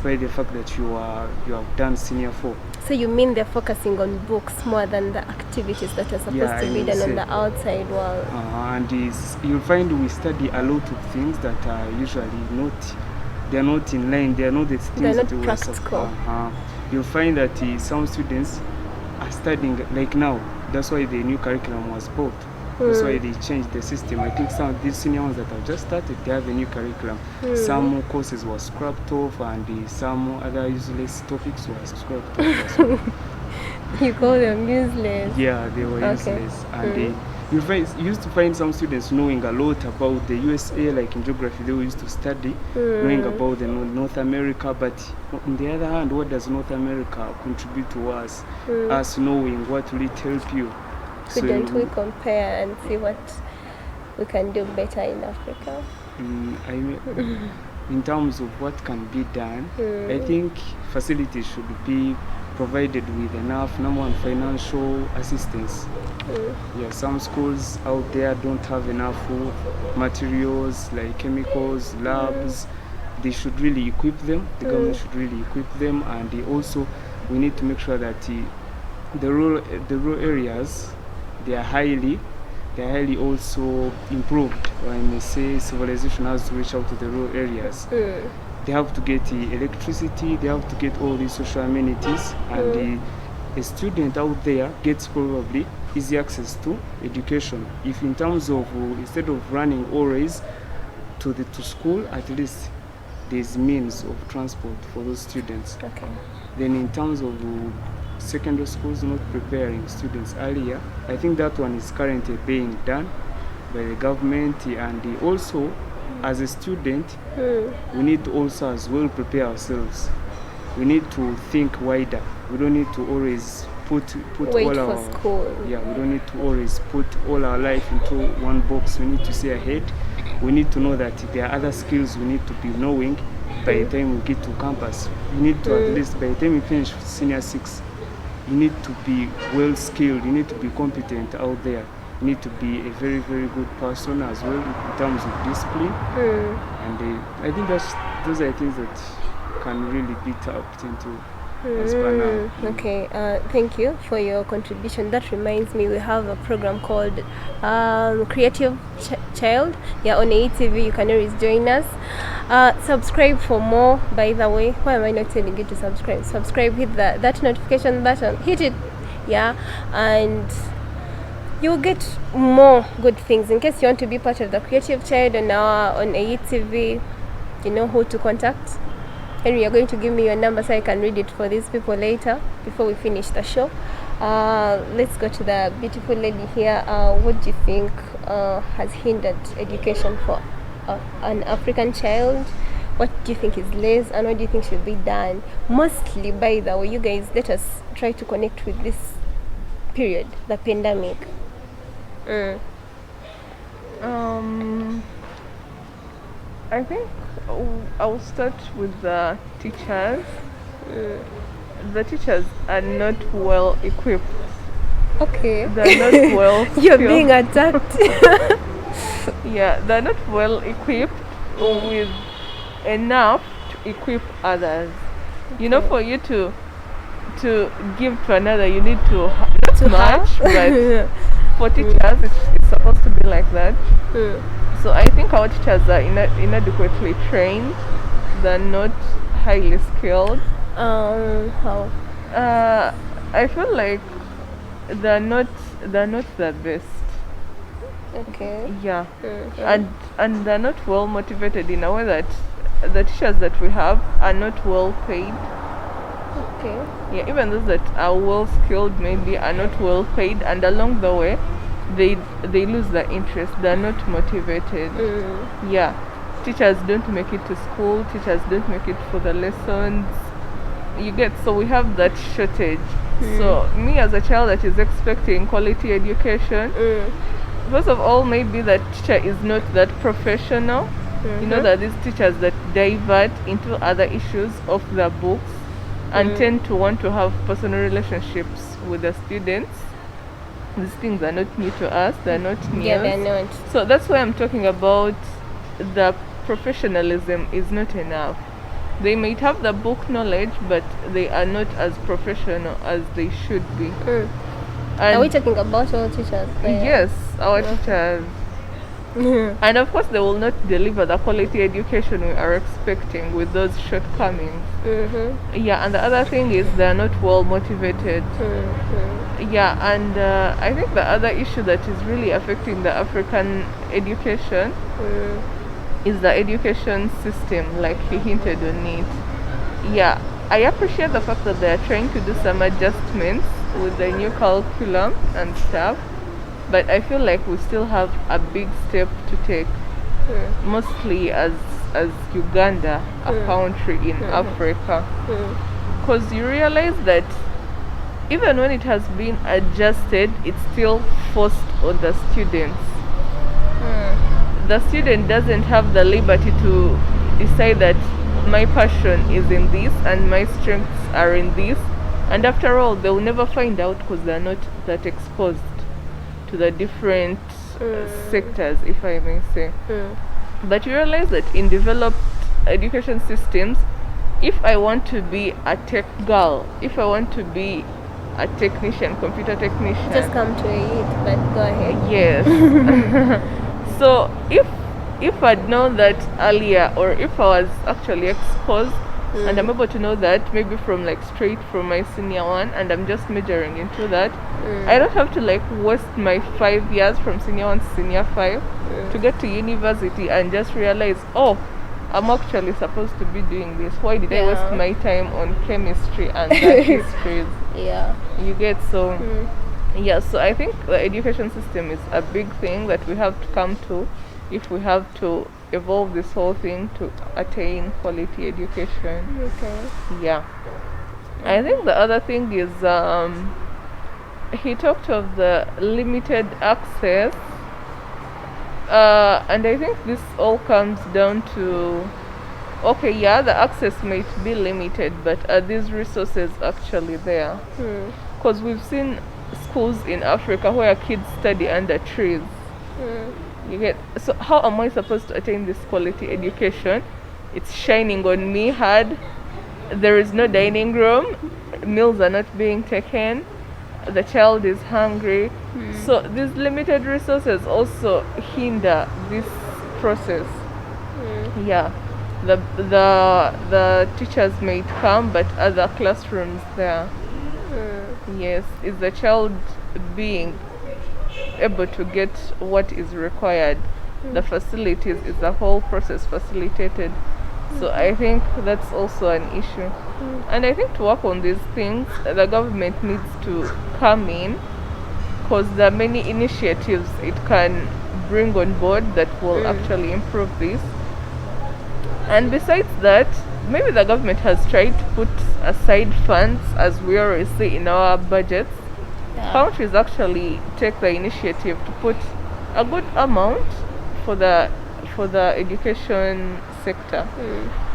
despite the fact that you have done senior 4. So you mean they're focusing on books more than the activities that are supposed to be done on the outside world? And you'll find we study a lot of things that are usually they're not in line, they're not the things they're not that we practical. You'll find that some students are studying, like now, that's why the new curriculum was bought. That's why they changed the system. I think some of these senior ones that have just started, they have a new curriculum. Some courses were scrapped off, and some other useless topics were scrapped off. You call them useless? Yeah, they were useless. And you used to find some students knowing a lot about the USA, like in geography, they used to study, knowing about the North America. But on the other hand, what does North America contribute to us? Us knowing what will it help you? Couldn't we compare and see what we can do better in Africa? In terms of what can be done, I think facilities should be provided with enough, number one, financial assistance. Yeah, some schools out there don't have enough materials like chemicals, labs. They should really equip them. The government should really equip them, and also we need to make sure that the rural areas, they are highly also improved. Or I may say civilization has to reach out to the rural areas. They have to get electricity, they have to get all these social amenities, and a student out there gets probably easy access to education. If in terms of instead of running always to school, at least there's means of transport for those students. Okay. Then in terms of secondary schools not preparing students earlier, I think that one is currently being done by the government. And also as a student, we need to also as well prepare ourselves. We need to think wider. We don't need to always put Wait all for our school. Yeah, we don't need to always put all our life into one box. We need to see ahead. We need to know that there are other skills we need to be knowing by the time we get to campus. We need to at least by the time we finish senior 6, you need to be well skilled, you need to be competent out there. You need to be a very, very good person as well in terms of discipline. And I think those are things that can really be tapped into as per now. Okay, thank you for your contribution. That reminds me, we have a program called Creative Child. Yeah, on AETV, you can always join us. Subscribe for more, by the way. Why am I not telling you to subscribe? Subscribe, hit that notification button, hit it, yeah, and you'll get more good things. In case you want to be part of the Creative Child on AETV, you know who to contact. And you're going to give me your number so I can read it for these people later before we finish the show. Let's go to the beautiful lady here. What do you think has hindered education for an African child? What do you think is less, and what do you think should be done? Mostly, by the way, you guys, let us try to connect with this period, the pandemic. I think I'll start with the teachers. The teachers are not well equipped. Okay. They're not well You're being attacked. Yeah, they're not well equipped with enough to equip others. You know, for you to give to another, you need to not To much, have? but for teachers, it's supposed to be like that. So I think our teachers are inadequately trained. They're not highly skilled. How? I feel like they're not the best. Okay. Yeah. And they're not well motivated in a way that the teachers that we have are not well paid. Okay. Yeah, even those that are well skilled maybe are not well paid, and along the way they lose their interest. They're not motivated. Yeah. Teachers don't make it to school, teachers don't make it for the lessons. You get, so we have that shortage. So me as a child that is expecting quality education, first of all, maybe that teacher is not that professional. You know that these teachers that divert into other issues of the books and tend to want to have personal relationships with the students. These things are not new to us, they're not new. Yeah, they're not. So that's why I'm talking about the professionalism is not enough. They might have the book knowledge, but they are not as professional as they should be. Are we talking about our teachers? Yes, our teachers. And of course, they will not deliver the quality education we are expecting with those shortcomings. Yeah, and the other thing is they are not well motivated. Yeah, and I think the other issue that is really affecting the African education is the education system, like he hinted on it. Yeah, I appreciate the fact that they are trying to do some adjustments with the new curriculum and stuff, but I feel like we still have a big step to take, mostly as Uganda, a country in Africa, because you realize that even when it has been adjusted, it's still forced on the students. The student doesn't have the liberty to decide that my passion is in this and my strengths are in this, and after all they will never find out because they're not that exposed to the different sectors, if I may say. But you realize that in developed education systems, if I want to be a tech girl, if I want to be a technician, computer technician, Just come to it, but go ahead. yes. So if I'd known that earlier, or if I was actually exposed and I'm able to know that maybe from like straight from my senior one, and I'm just majoring into that, I don't have to like waste my 5 years from senior 1 to senior 5 to get to university and just realize, oh, I'm actually supposed to be doing this. Why did I waste my time on chemistry and the histories? Yeah. You get so. Yeah, so I think the education system is a big thing that we have to come to if we have to evolve this whole thing to attain quality education. Okay. Yeah. I think the other thing is he talked of the limited access, and I think this all comes down to, okay, yeah, the access might be limited, but are these resources actually there? Because we've seen schools in Africa where kids study under trees. You get, so how am I supposed to attain this quality education? It's shining on me hard. There is no dining room. Meals are not being taken. The child is hungry. So these limited resources also hinder this process. Yeah, the teachers might come, but other classrooms there. Yes, is the child being able to get what is required? The facilities, is the whole process facilitated? So I think that's also an issue. And I think to work on these things, the government needs to come in, because there are many initiatives it can bring on board that will actually improve this. And besides that, maybe the government has tried to put aside funds, as we always see in our budgets. Countries actually take the initiative to put a good amount for the education sector.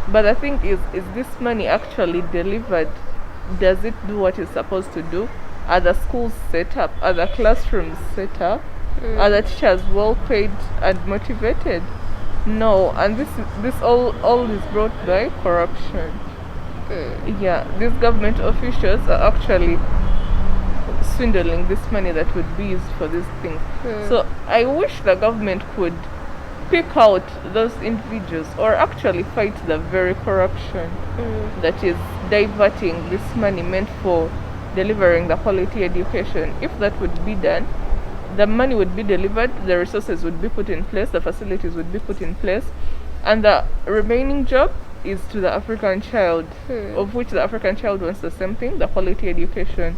But the thing is this money actually delivered? Does it do what it's supposed to do? Are the schools set up? Are the classrooms set up? Are the teachers well paid and motivated? No, and this all is brought by corruption. Yeah, these government officials are actually swindling this money that would be used for these things. So I wish the government could pick out those individuals, or actually fight the very corruption that is diverting this money meant for delivering the quality education. If that would be done, the money would be delivered, the resources would be put in place, the facilities would be put in place, and the remaining job is to the African child, of which the African child wants the same thing, the quality education.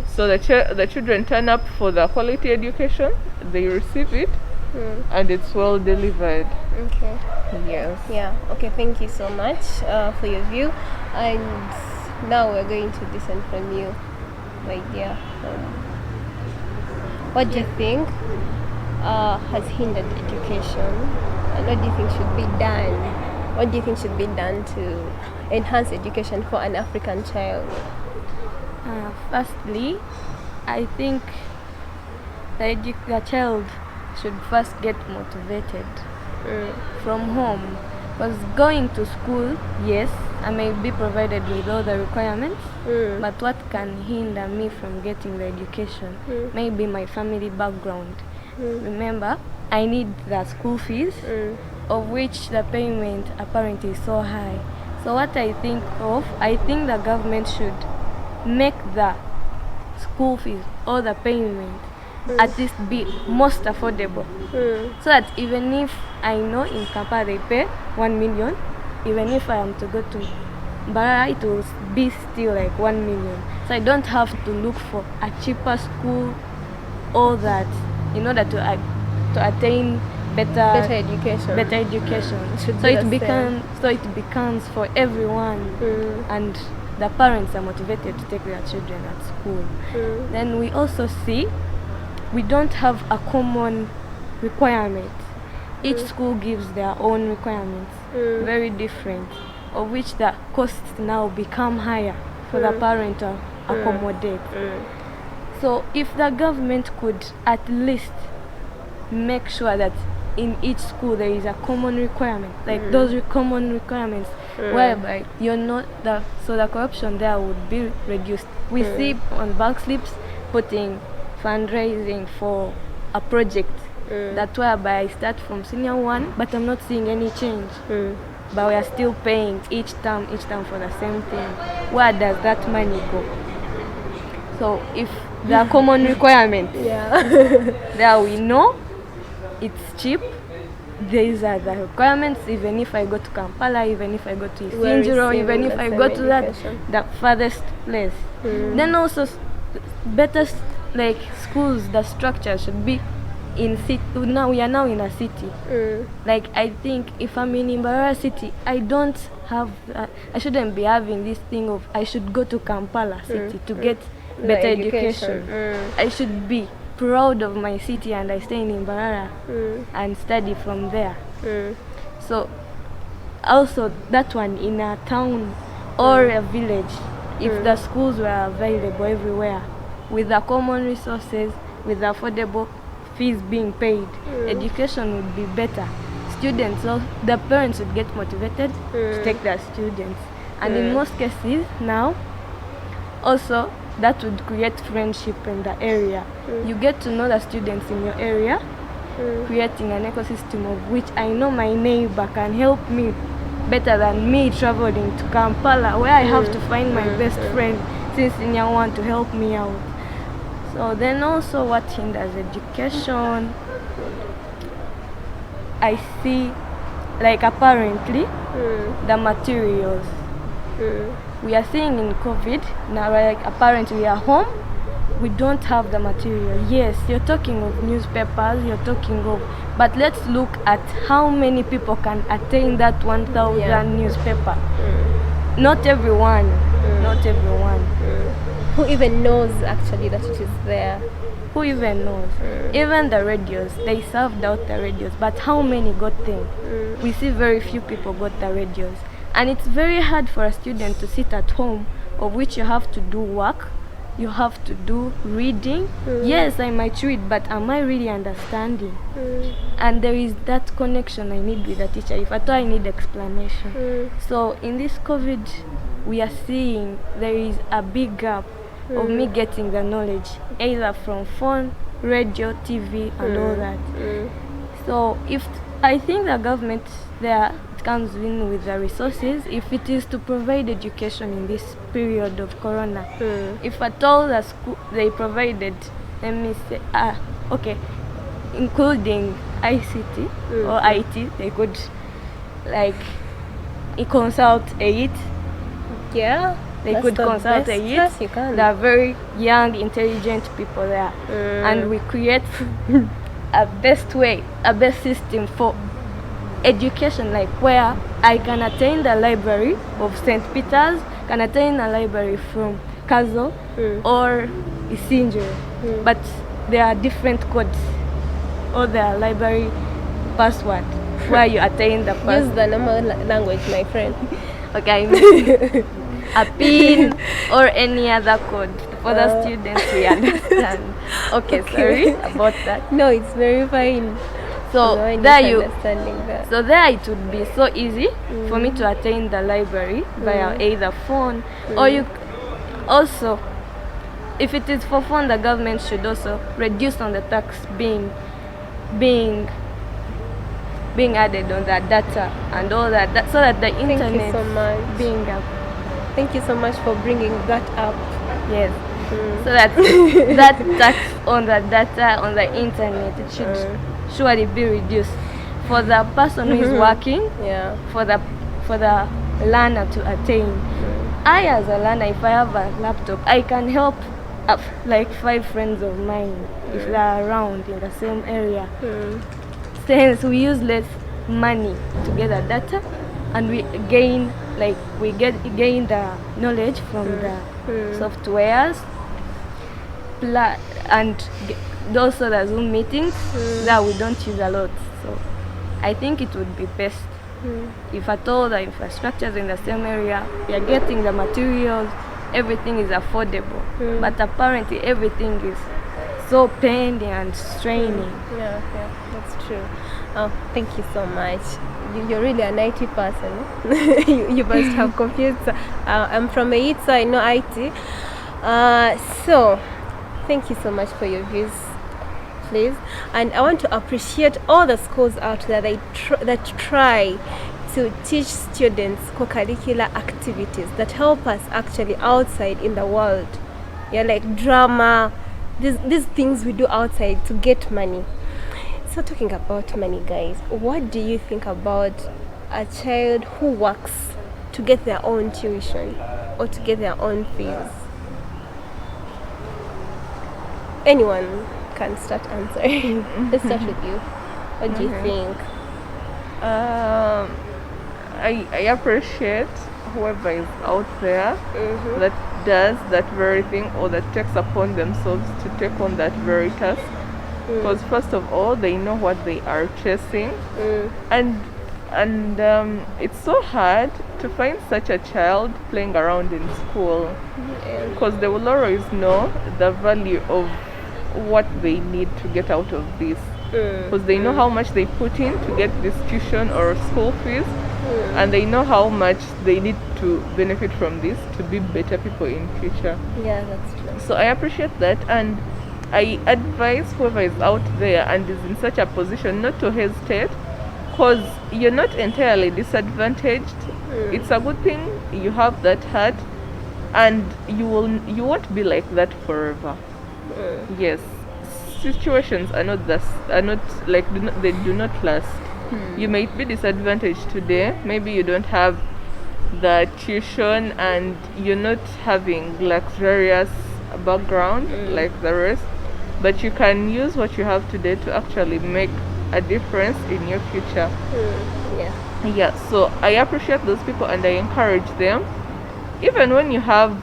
So the children turn up for the quality education, they receive it, and it's well delivered. Okay. Yes. Yeah. Okay. Thank you so much for your view, and now we're going to listen from you, my dear. What do you think has hindered education, and what do you think should be done? What do you think should be done to enhance education for an African child? Firstly, I think the child should first get motivated from home, because going to school, yes, I may be provided with all the requirements, but what can hinder me from getting the education? Maybe my family background. Remember, I need the school fees, of which the payment apparently is so high. So what I think the government should make the school fees or the payment at least be most affordable, so that even if I know in Kampala they pay 1 million, even if I am to go to Mbarara, it will be still like 1 million. So I don't have to look for a cheaper school, all that, in order to attain better education. So it becomes for everyone, and the parents are motivated to take their children at school. Then we also see we don't have a common requirement. Each school gives their own requirements, very different, of which the costs now become higher for the parent to accommodate. So if the government could at least make sure that in each school there is a common requirement, like those common requirements, whereby the corruption there would be reduced. We see on bank slips putting fundraising for a project that whereby I start from senior 1, but I'm not seeing any change. But we are still paying each term for the same thing. Where does that money go? So if there are common requirements, there we know it's cheap. These are the requirements. Even if I go to Kampala, even if I go to Isinjiro, even if I go to the farthest place, then also better like schools, the structure should be in city. Now we are now in a city. Like I think if I'm in Mbarara city, I shouldn't be having this thing of I should go to Kampala city to get better education. I should be proud of my city and I stay in Mbarara and study from there. So also that one in a town or a village, if the schools were available everywhere with the common resources, with the affordable fees being paid, education would be better. Students, so the parents would get motivated to take their students, and in most cases now also that would create friendship in the area. You get to know the students in your area, creating an ecosystem of which I know my neighbor can help me better than me traveling to Kampala, where I have to find my best friend since senior 1 to help me out. So then also what hinders education, I see like apparently the materials. We are seeing in COVID now, like apparently we are home, we don't have the material. Yes, you're talking of newspapers, but let's look at how many people can attain that 1,000 newspaper. Not everyone. Who even knows actually that it is there? Who even knows? Even the radios, they served out the radios, but how many got them? We see very few people got the radios. And it's very hard for a student to sit at home, of which you have to do work, you have to do reading. Yes, I might read, but am I really understanding? And there is that connection I need with the teacher, if at all I need explanation. So in this COVID, we are seeing there is a big gap of me getting the knowledge, either from phone, radio, TV, and all that. So if I think the government there comes in with the resources, if it is to provide education in this period of corona, if at all the school they provided, let me say, including ICT or IT, they could like consult aid. Yeah, they could consult aid. There are very young, intelligent people there, and we create a best system for education, like where I can attain the library of St. Peter's, can attain a library from Kazo or Isinjiro, but there are different codes or their library password where you attain the password. Use the normal language, my friend. Okay, a PIN or any other code for the students we understand. Okay, sorry about that. No, it's very fine. No, So I'm there just you understanding that. so there it would be so easy for me to attain the library via either phone or you also, if it is for phone, the government should also reduce on the tax being added on the data and all that, so that the Thank you internet so much. being up. Thank you so much for bringing that up. Yes. So that that tax on the data on the internet, it should surely be reduced for the person who is working, Yeah. for the learner to attain. I, as a learner, if I have a laptop, I can help like 5 friends of mine if they are around in the same area. Since we use less money to get the data, and we gain the knowledge from the softwares, and also the Zoom meetings that we don't use a lot. So I think it would be best if at all the infrastructures in the same area, we are getting the materials, everything is affordable. But apparently everything is so pending and straining. Yeah, that's true. Oh, thank you so much. You're really an IT person. You must have confused. I'm from IT, so I know IT. So, thank you so much for your views, please. And I want to appreciate all the schools out there that try to teach students co-curricular activities that help us actually outside in the world. Yeah, like drama, these things we do outside to get money. So talking about money, guys, what do you think about a child who works to get their own tuition or to get their own fees? Anyone can start answering. Let's start with you. What do you think? I appreciate whoever is out there that does that very thing, or that takes upon themselves to take on that very task. Because first of all, they know what they are chasing, and it's so hard to find such a child playing around in school, because they will always know the value of what they need to get out of this, because they know how much they put in to get this tuition or school fees, and they know how much they need to benefit from this to be better people in future. Yeah, that's true. So I appreciate that, and I advise whoever is out there and is in such a position not to hesitate, because you're not entirely disadvantaged. It's a good thing you have that heart, and you won't be like that forever. Yes, situations are not they do not last. You might be disadvantaged today. Maybe you don't have the tuition and you're not having luxurious background like the rest, but you can use what you have today to actually make a difference in your future. Yeah, so I appreciate those people and I encourage them. Even when you have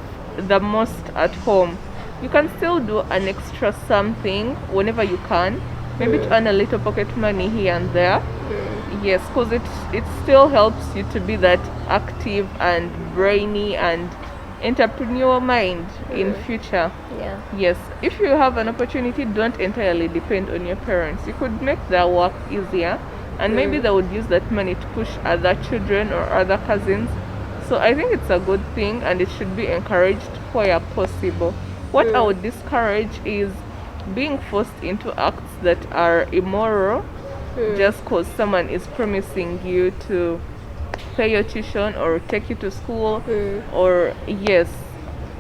the most at home, you can still do an extra something whenever you can, maybe to earn a little pocket money here and there. Yes, because it still helps you to be that active and brainy and entrepreneurial mind in future. Yeah. Yes, if you have an opportunity, don't entirely depend on your parents. You could make their work easier, and maybe they would use that money to push other children or other cousins. So I think it's a good thing and it should be encouraged where possible. What I would discourage is being forced into acts that are immoral just because someone is promising you to pay your tuition or take you to school, or yes,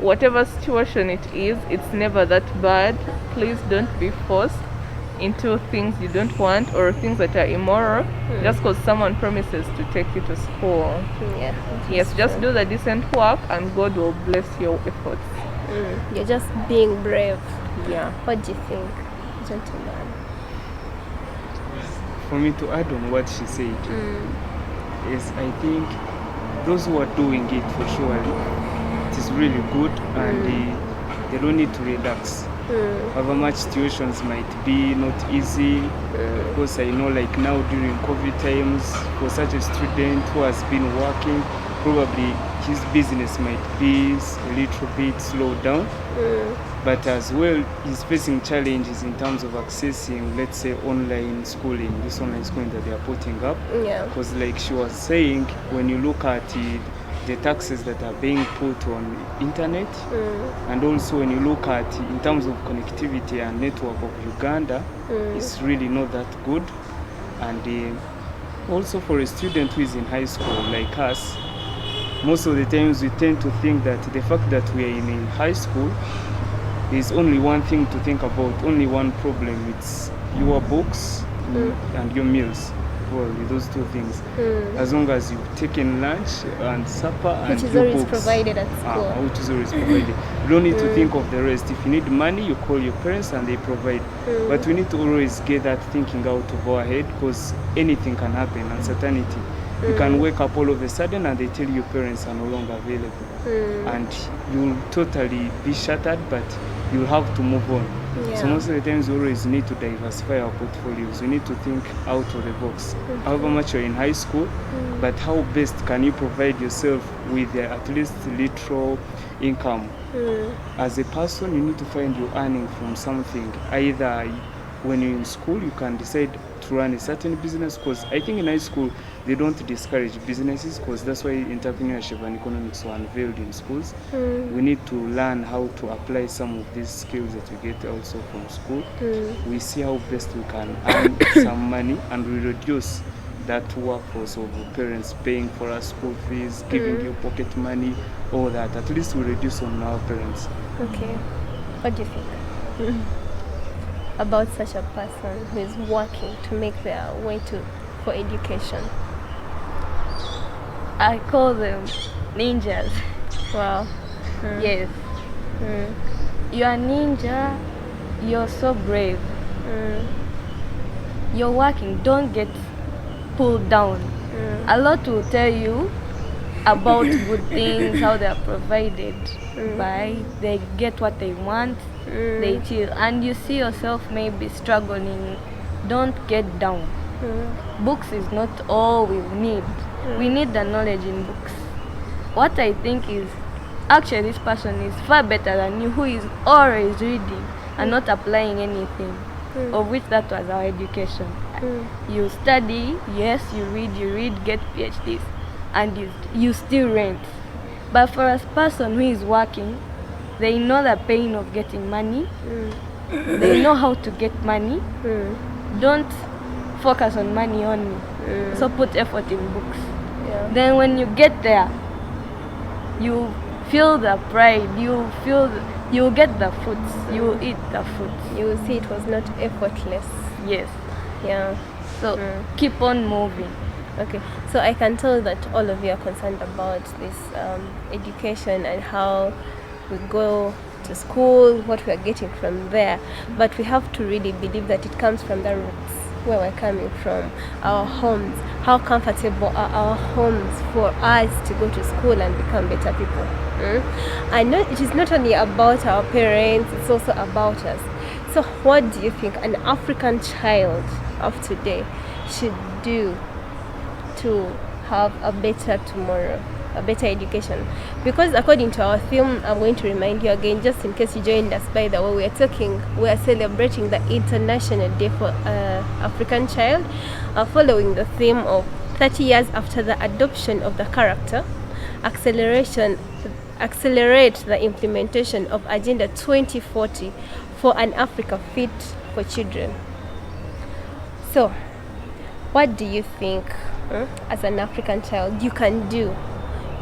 whatever situation it is, it's never that bad. Please don't be forced into things you don't want or things that are immoral just because someone promises to take you to school. Yes, just do the decent work and God will bless your efforts. You're just being brave. Yeah. What do you think, gentleman? For me to add on what she said, is I think those who are doing it for sure, it is really good, and they don't need to relax. However much situations might be not easy, because I know like now during COVID times, for such a student who has been working, probably his business might be a little bit slowed down. But as well, he's facing challenges in terms of accessing, let's say, online schooling, this online schooling that they are putting up. Yeah. Because like she was saying, when you look at the taxes that are being put on internet, and also when you look at in terms of connectivity and network of Uganda, it's really not that good. And also for a student who is in high school like us, most of the times we tend to think that the fact that we are in a high school, there's only one thing to think about, only one problem. It's your books and your meals. Well, those two things. As long as you've taken lunch and supper and Which is your always books. provided at school. Which is always provided. You don't need to think of the rest. If you need money, you call your parents and they provide. But we need to always get that thinking out of our head, because anything can happen, uncertainty. You can wake up all of a sudden and they tell you your parents are no longer available. And you'll totally be shattered, but you'll have to move on. So most of the times we always need to diversify our portfolios. We need to think out of the box. However much you're in high school, but how best can you provide yourself with at least little income? As a person, you need to find your earning from something. Either when you're in school, you can decide to run a certain business, because I think in high school they don't discourage businesses, because that's why entrepreneurship and economics were unveiled in schools. We need to learn how to apply some of these skills that we get also from school. We see how best we can earn some money, and we reduce that workforce of parents paying for our school fees, giving you pocket money, all that. At least we reduce on our parents. Okay. What do you think about such a person who is working to make their way for education? I call them ninjas. Wow. Yes. You're a ninja. You're so brave. You're working. Don't get pulled down. A lot will tell you about good things, how they are provided by. They get what they want. They chill. And you see yourself maybe struggling. Don't get down. Books is not all we need. We need the knowledge in books. What I think is, actually this person is far better than you, who is always reading and not applying anything, of which that was our education. You study, yes, you read, get PhDs, and you still rent. But for a person who is working, they know the pain of getting money. They know how to get money. Don't focus on money only. So put effort in books. Then when you get there, you feel the pride, you get the fruits, you eat the fruits. You will see it was not effortless. Yes. Yeah. So keep on moving. Okay, so I can tell that all of you are concerned about this education and how we go to school, what we are getting from there. But we have to really believe that it comes from the roots, where we're coming from, our homes. How comfortable are our homes for us to go to school and become better people? I know it is not only about our parents, it's also about us. So what do you think an African child of today should do to have a better tomorrow, a better education? Because according to our theme, I'm going to remind you again, just in case you joined us, by the way, we are celebrating the International Day for African Child, following the theme of 30 years after the adoption of the character, accelerate the implementation of Agenda 2040 for an Africa fit for children. So, what do you think as an African child you can do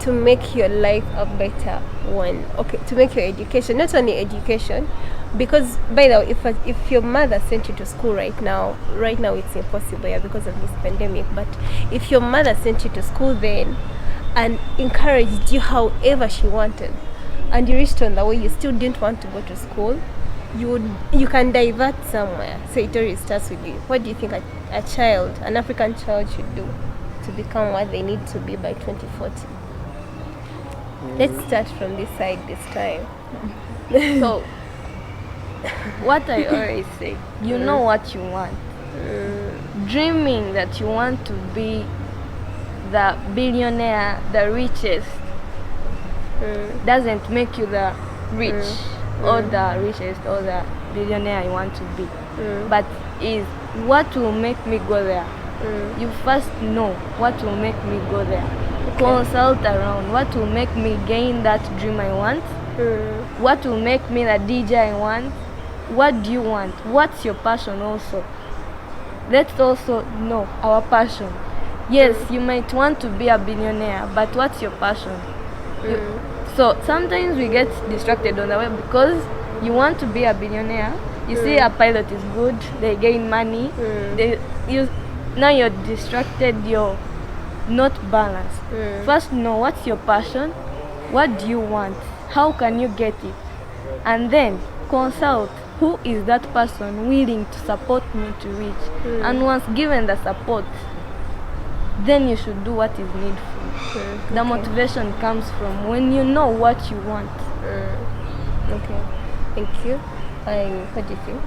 to make your life a better one? Okay, to make your education, not only education, because by the way, if your mother sent you to school right now it's impossible because of this pandemic, but if your mother sent you to school then and encouraged you however she wanted, and you reached on the way you still didn't want to go to school, you can divert somewhere. So it always starts with you. What do you think a child, an African child, should do to become what they need to be by 2040? Let's start from this side this time. So, what I always say, you know what you want. Dreaming that you want to be the billionaire, the richest, doesn't make you the rich or the richest or the billionaire you want to be. But is what will make me go there. You first know what will make me go there. Consult around what will make me gain that dream I want. What will make me the DJ I want. What do you want? What's your passion also? Let's also know our passion. Yes, you might want to be a billionaire, but what's your passion? So sometimes we get distracted on the way because you want to be a billionaire. You see a pilot is good, they gain money. Now you're distracted, you're not balanced. First know what's your passion, what do you want, how can you get it, and then consult who is that person willing to support me to reach. And once given the support, then you should do what is needful. The motivation comes from when you know what you want. Okay, thank you. What do you think?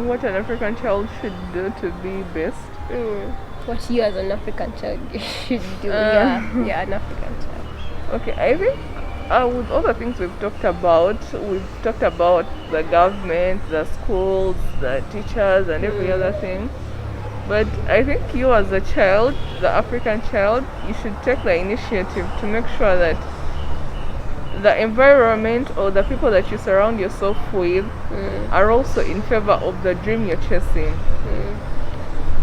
What an African child should do to be best. What you as an African child should do. Yeah, an African child. Okay, I think with all the things we've talked about the government, the schools, the teachers, and every other thing. But I think you as a child, the African child, you should take the initiative to make sure that the environment or the people that you surround yourself with are also in favor of the dream you're chasing.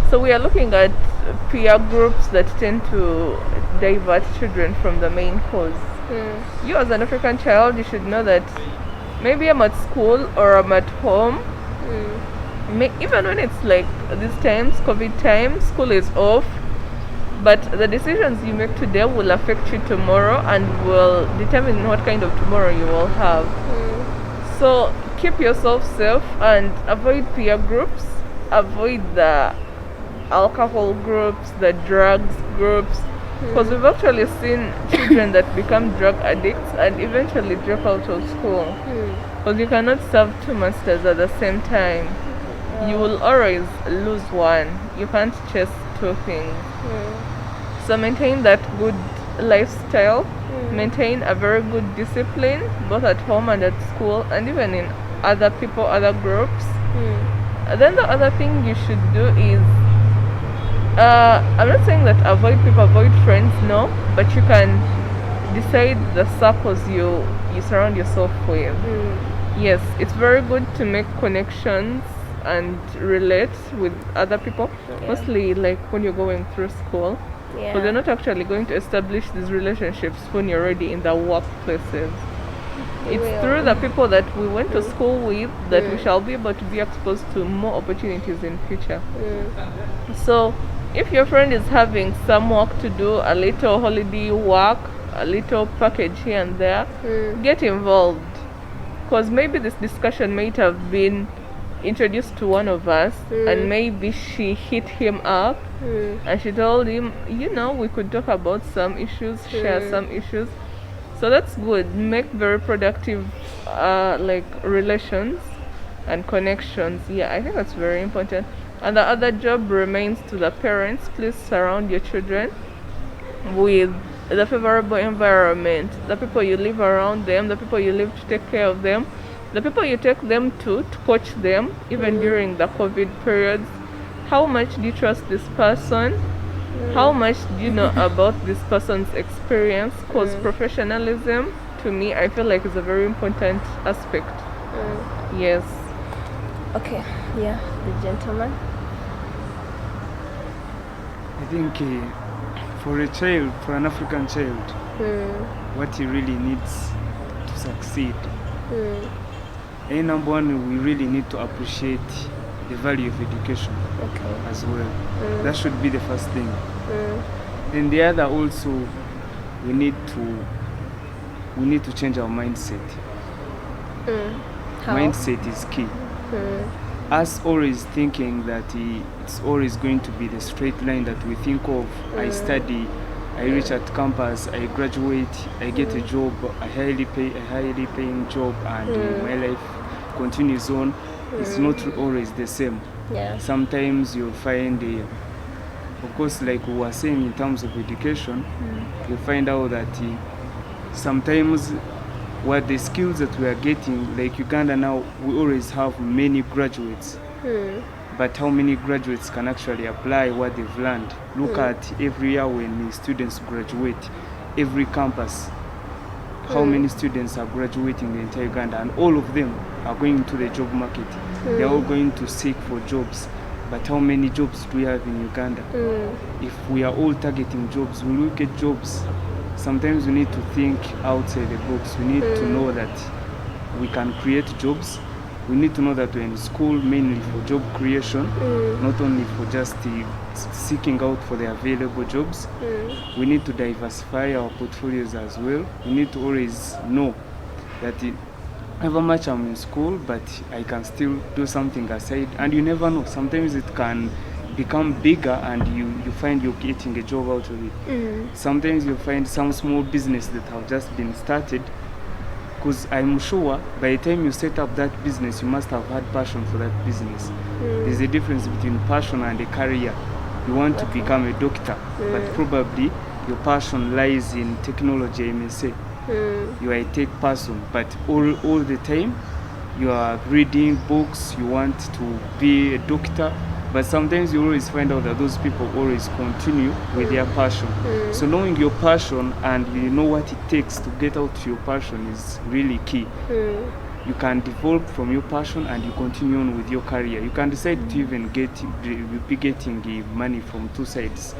So we are looking at peer groups that tend to divert children from the main cause. You as an African child, you should know that maybe I'm at school or I'm at home. Even when it's like these times, COVID times, school is off, but the decisions you make today will affect you tomorrow and will determine what kind of tomorrow you will have. So keep yourself safe and avoid peer groups, avoid the alcohol groups, the drugs groups, because we've actually seen children that become drug addicts and eventually drop out of school, because you cannot serve two masters at the same time. You will always lose one. You can't chase two things. So maintain that good lifestyle, maintain a very good discipline, both at home and at school, and even in other people, other groups. And then the other thing you should do is, I'm not saying that avoid people, avoid friends, no, but you can decide the circles you surround yourself with. Yes, it's very good to make connections and relate with other people, mostly like when you're going through school, because you're not actually going to establish these relationships when you're already in the workplaces. It's through the people that we went to school with that we shall be able to be exposed to more opportunities in future. So if your friend is having some work to do, a little holiday work, a little package here and there, get involved, because maybe this discussion might have been introduced to one of us, and maybe she hit him up and she told him, we could talk about some issues, share some issues. So that's good. Make very productive relations and connections. I think that's very important. And the other job remains to the parents. Please surround your children with the favorable environment, the people you live around them, the people you live to take care of them, the people you take them to coach them, even during the COVID periods. How much do you trust this person? How much do you know about this person's experience? Because professionalism, to me, I feel like is a very important aspect. Yes. Okay, the gentleman. I think for a child, for an African child, what he really needs to succeed, number one, we really need to appreciate the value of education as well. That should be the first thing. And the other also, we need to change our mindset. How? Mindset is key. Us always thinking that it's always going to be the straight line that we think of. I study, I reach at campus, I graduate, I get a job, a highly paying job, and my life continues on. It's not always the same. Yeah. Sometimes you'll find of course, like we were saying in terms of education, you find out that sometimes what the skills that we are getting, like Uganda now, we always have many graduates. But how many graduates can actually apply what they've learned? Look at every year when the students graduate, every campus, how many students are graduating the entire Uganda, and all of them are going to the job market. They're all going to seek for jobs. But how many jobs do we have in Uganda? If we are all targeting jobs, we will get jobs. Sometimes we need to think outside the box. We need to know that we can create jobs. We need to know that we're in school mainly for job creation, not only for just seeking out for the available jobs. We need to diversify our portfolios as well. We need to always know that however much I'm in school, but I can still do something aside. And you never know. Sometimes it can become bigger and you find you're getting a job out of it. Sometimes you find some small business that have just been started, because I'm sure by the time you set up that business, you must have had passion for that business. There's a difference between passion and a career. You want to become a doctor, but probably your passion lies in technology, I may say. You are a tech person, but all the time you are reading books, you want to be a doctor, but sometimes you always find out that those people always continue with their passion. So knowing your passion and you know what it takes to get out to your passion is really key. You can develop from your passion and you continue on with your career. You can decide to even be getting the money from two sides.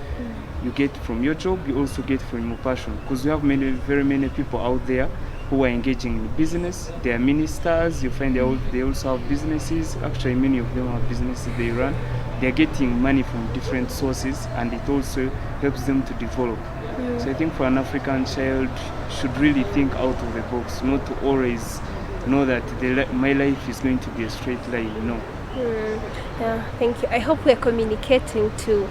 You get from your job, you also get from your passion, because we have very many people out there who are engaging in business. They are ministers. You find they also have businesses. Actually, many of them have businesses they run. They're getting money from different sources, and it also helps them to develop. So I think for an African child, should really think out of the box, not to always know that my life is going to be a straight line. No. Yeah, thank you. I hope we're communicating to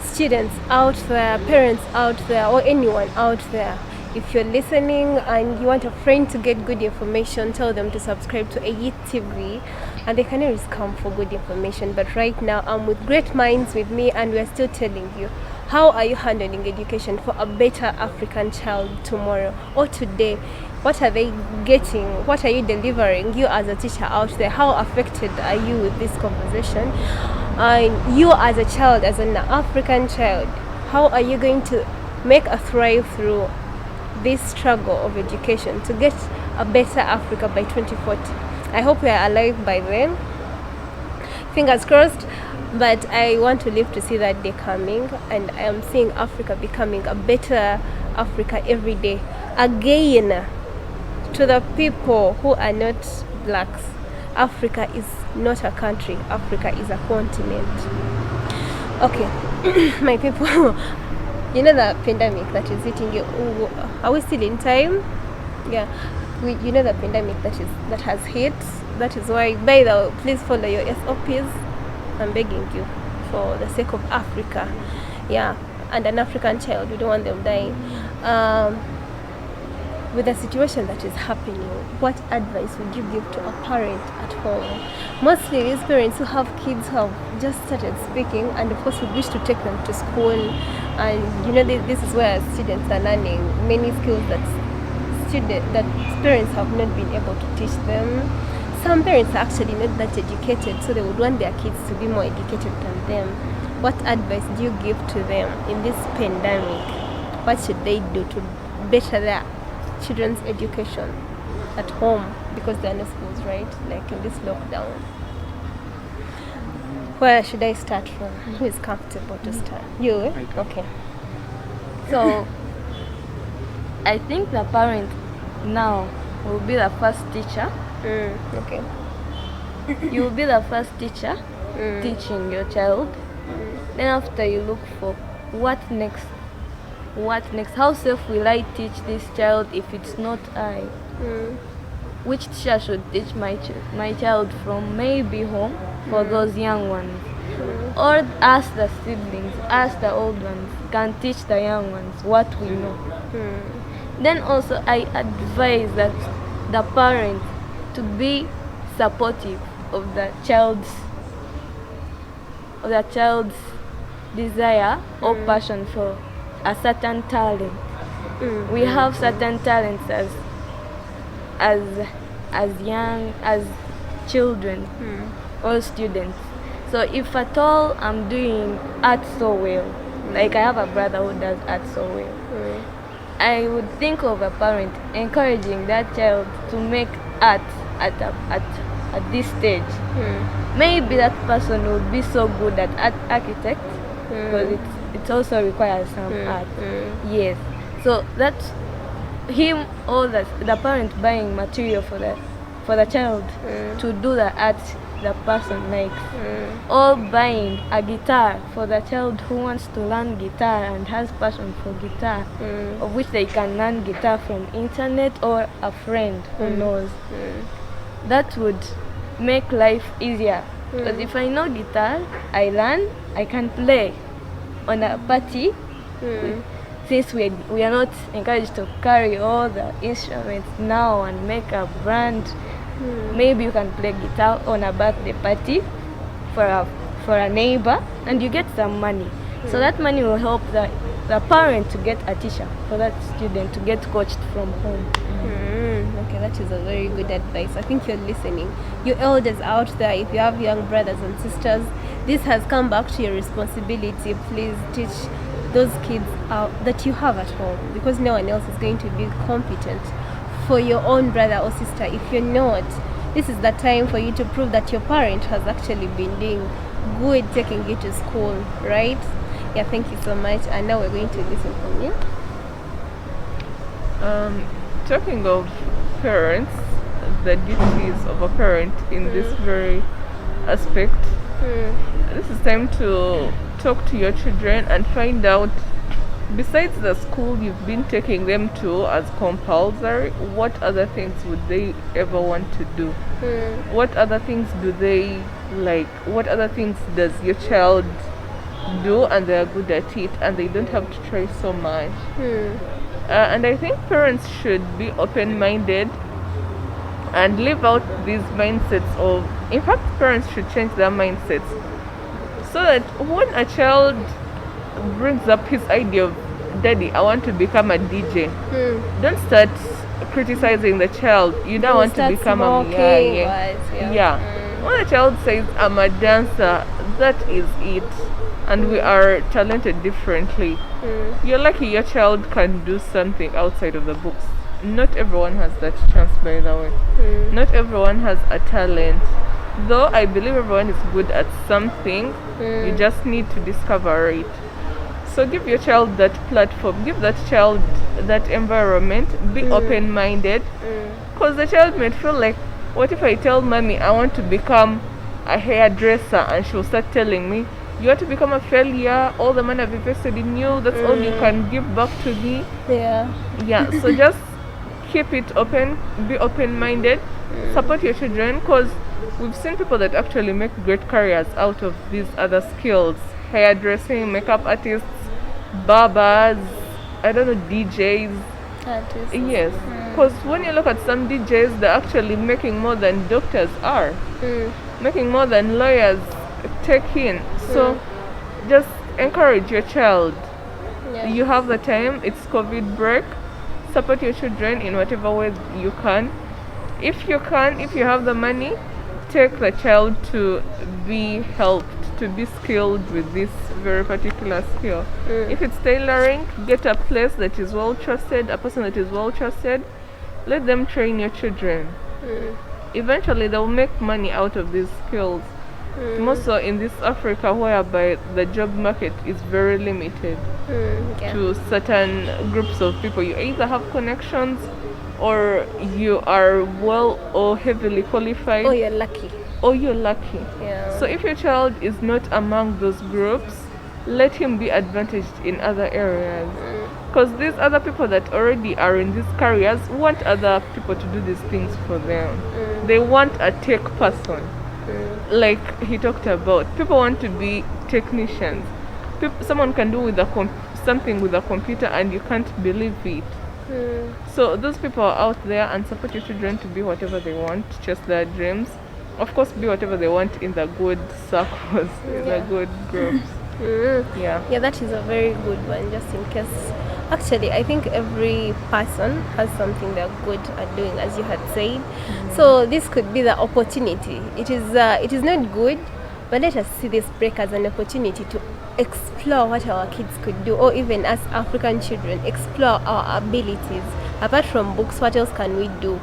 students out there, parents out there, or anyone out there. If you're listening and you want a friend to get good information, tell them to subscribe to AE TV, and they can always come for good information. But right now, I'm with great minds with me, and we're still telling you, how are you handling education for a better African child tomorrow or today? What are they getting? What are you delivering? You as a teacher out there, how affected are you with this conversation? And you as a child, as an African child, how are you going to make a thrive through this struggle of education to get a better Africa by 2040? I hope we are alive by then. Fingers crossed. But I want to live to see that day coming, and I am seeing Africa becoming a better Africa every day. Again, to the people who are not blacks, Africa is not a country. Africa is a continent. Okay, my people, you know the pandemic that is hitting you. Are we still in time? Yeah, you know the pandemic that has hit. That is why, by the way, please follow your SOPs. I'm begging you, for the sake of Africa, yeah, and an African child. We don't want them dying. With the situation that is happening, what advice would you give to a parent at home? Mostly these parents who have kids who have just started speaking, and of course would wish to take them to school, and you know this is where students are learning many skills that parents have not been able to teach them. Some parents are actually not that educated, so they would want their kids to be more educated than them. What advice do you give to them in this pandemic? What should they do to better their children's education at home, because there are no schools, right? Like in this lockdown. Where should I start from? Who is comfortable to start? You? Okay. So, I think the parent now will be the first teacher. Okay. You will be the first teacher teaching your child. Then after you look for what next. How safe will I teach this child if it's not I? Which teacher should teach my child from? Maybe home for those young ones, or ask the siblings, ask the old ones, can teach the young ones what we know. Then also I advise that the parent to be supportive of the child's desire or passion for a certain talent. We have certain talents as young as children or students. So if at all I'm doing art so well, like I have a brother who does art so well, I would think of a parent encouraging that child to make art at this stage. Maybe that person will be so good at architect because it also requires some art. Yes. So that's him or the parent buying material for the child to do the art the person likes, or buying a guitar for the child who wants to learn guitar and has passion for guitar, of which they can learn guitar from internet or a friend who knows. That would make life easier, because if I know guitar, I learn, I can play on a party. Since we are not encouraged to carry all the instruments now and make a brand, maybe you can play guitar on a birthday party for a neighbor, and you get some money. So that money will help the parent to get a teacher for that student to get coached from home. Okay, that is a very good advice. I think you're listening. You elders out there, if you have young brothers and sisters, this has come back to your responsibility. Please teach those kids that you have at home, because no one else is going to be competent for your own brother or sister. If you're not, this is the time for you to prove that your parent has actually been doing good taking you to school, right? Yeah, thank you so much. And now we're going to listen from you. Talking of parents, the duties of a parent in this very aspect, this is time to talk to your children and find out, besides the school you've been taking them to as compulsory, what other things would they ever want to do? What other things do they like? What other things does your child do and they're good at it and they don't have to try so much? And I think parents should be open-minded and leave out these mindsets of, in fact, parents should change their mindsets, so that when a child brings up his idea of, Daddy, I want to become a DJ, don't start criticizing the child. You don't want to become a When a child says, I'm a dancer, that is it. And we are talented differently. You're lucky your child can do something outside of the books. Not everyone has that chance, by the way. Not everyone has a talent. Though I believe everyone is good at something, you just need to discover it. So give your child that platform, give that child that environment, be open-minded. Because the child might feel like, what if I tell mommy I want to become a hairdresser, and she'll start telling me, you want to become a failure, all the money I've invested in you, that's all you can give back to me. So just keep it open, be open-minded, support your children, because we've seen people that actually make great careers out of these other skills: hairdressing, makeup artists, barbers, DJs. Artists. Yes, because when you look at some DJs, they're actually making more than doctors are, making more than lawyers take in. So just encourage your child. You have the time, it's COVID break, support your children in whatever way you can. If you have the money, take the child to be helped, to be skilled with this very particular skill. If it's tailoring, get a place that is well trusted, a person that is well trusted. Let them train your children. Eventually they'll make money out of these skills. More so in this Africa, whereby the job market is very limited to certain groups of people. You either have connections, or you are well or heavily qualified, Oh, you're lucky. So if your child is not among those groups, let him be advantaged in other areas, because these other people that already are in these careers want other people to do these things for them. They want a tech person, like he talked about. People want to be technicians. Someone can do with something with a computer and you can't believe it. So those people are out there, and support your children to be whatever they want, chase their dreams. Of course, be whatever they want in the good circles, in the good groups. Yeah. Yeah, that is a very good one, just in case. Actually, I think every person has something they're good at doing, as you had said. So this could be the opportunity. It is not good, but let us see this break as an opportunity to explore what our kids could do, or even as African children, explore our abilities. Apart from books, what else can we do?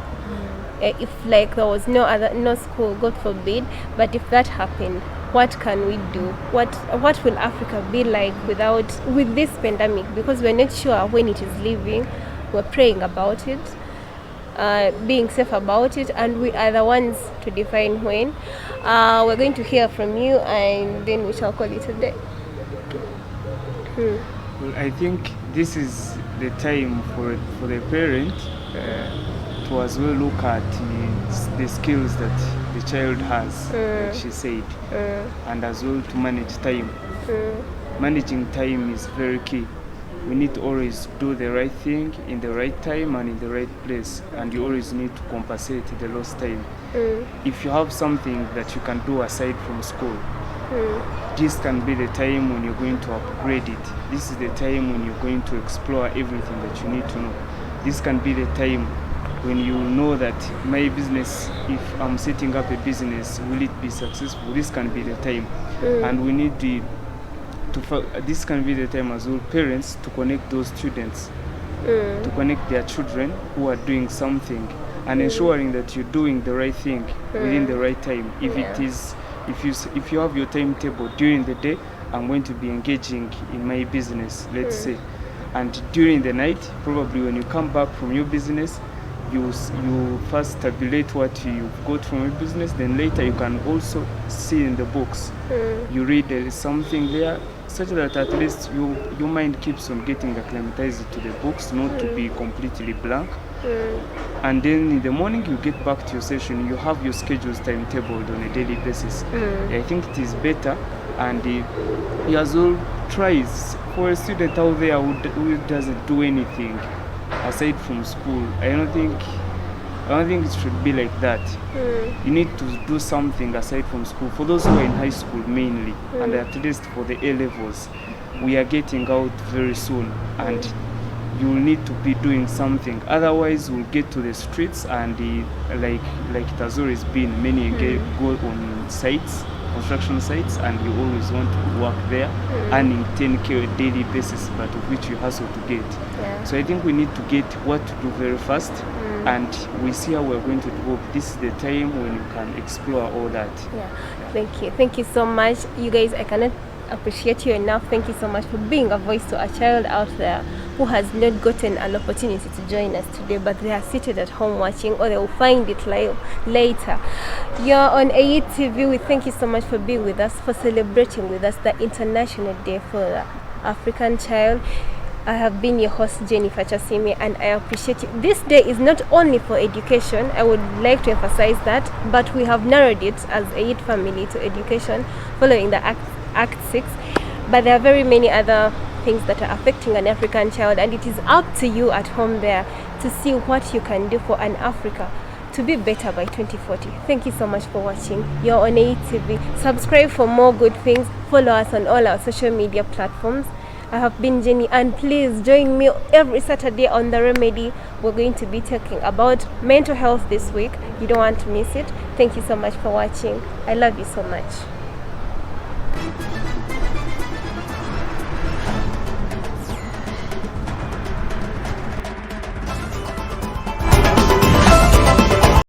If like there was no school, God forbid, but if that happened, what can we do? What will Africa be like with this pandemic? Because we're not sure when it is leaving. We're praying about it, being safe about it, and we are the ones to define when. We're going to hear from you, and then we shall call it a day. Well, I think this is the time for the parent to as well look at the skills that the child has, like she said, and as well to manage time. Managing time is very key. We need to always do the right thing in the right time and in the right place, and you always need to compensate the lost time. If you have something that you can do aside from school, this can be the time when you're going to upgrade it. This is the time when you're going to explore everything that you need to know. This can be the time when you know that my business, if I'm setting up a business, will it be successful? This can be the time. And we need this can be the time as well, parents, to connect those students, to connect their children who are doing something, and ensuring that you're doing the right thing within the right time. If you have your timetable during the day, I'm going to be engaging in my business, let's say, and during the night, probably when you come back from your business, you first tabulate what you've got from your business, then later you can also see in the books. You read there is something there, such that at least your mind keeps on getting acclimatized to the books, not to be completely blank. And then in the morning you get back to your session, you have your schedules timetabled on a daily basis. I think it is better, and he as well tries for a student out there who doesn't do anything aside from school. I don't think it should be like that. You need to do something aside from school. For those who are in high school mainly, and at least for the A levels, we are getting out very soon, and you will need to be doing something. Otherwise, we'll get to the streets, and like it has always been, many go on sites, construction sites, and you always want to work there, earning 10K a daily basis, but of which you hustle to get. So I think we need to get what to do very fast, and we see how we're going to develop. This is the time when you can explore all that. Thank you so much, you guys. I cannot appreciate you enough. Thank you so much for being a voice to a child out there who has not gotten an opportunity to join us today, but they are seated at home watching, or they will find it live later. You're on AE TV. We thank you so much for being with us, for celebrating with us the International Day for the African Child. I have been your host, Jennifer Chasimi, and I appreciate you. This day is not only for education, I would like to emphasize that, but we have narrowed it as a youth family to education following the Act 6. But there are very many other things that are affecting an African child, and it is up to you at home there to see what you can do for an Africa to be better by 2040. Thank you so much for watching. You're on AE TV. Subscribe for more good things. Follow us on all our social media platforms. I have been Jenny, and please join me every Saturday on The Remedy. We're going to be talking about mental health this week. You don't want to miss it. Thank you so much for watching. I love you so much.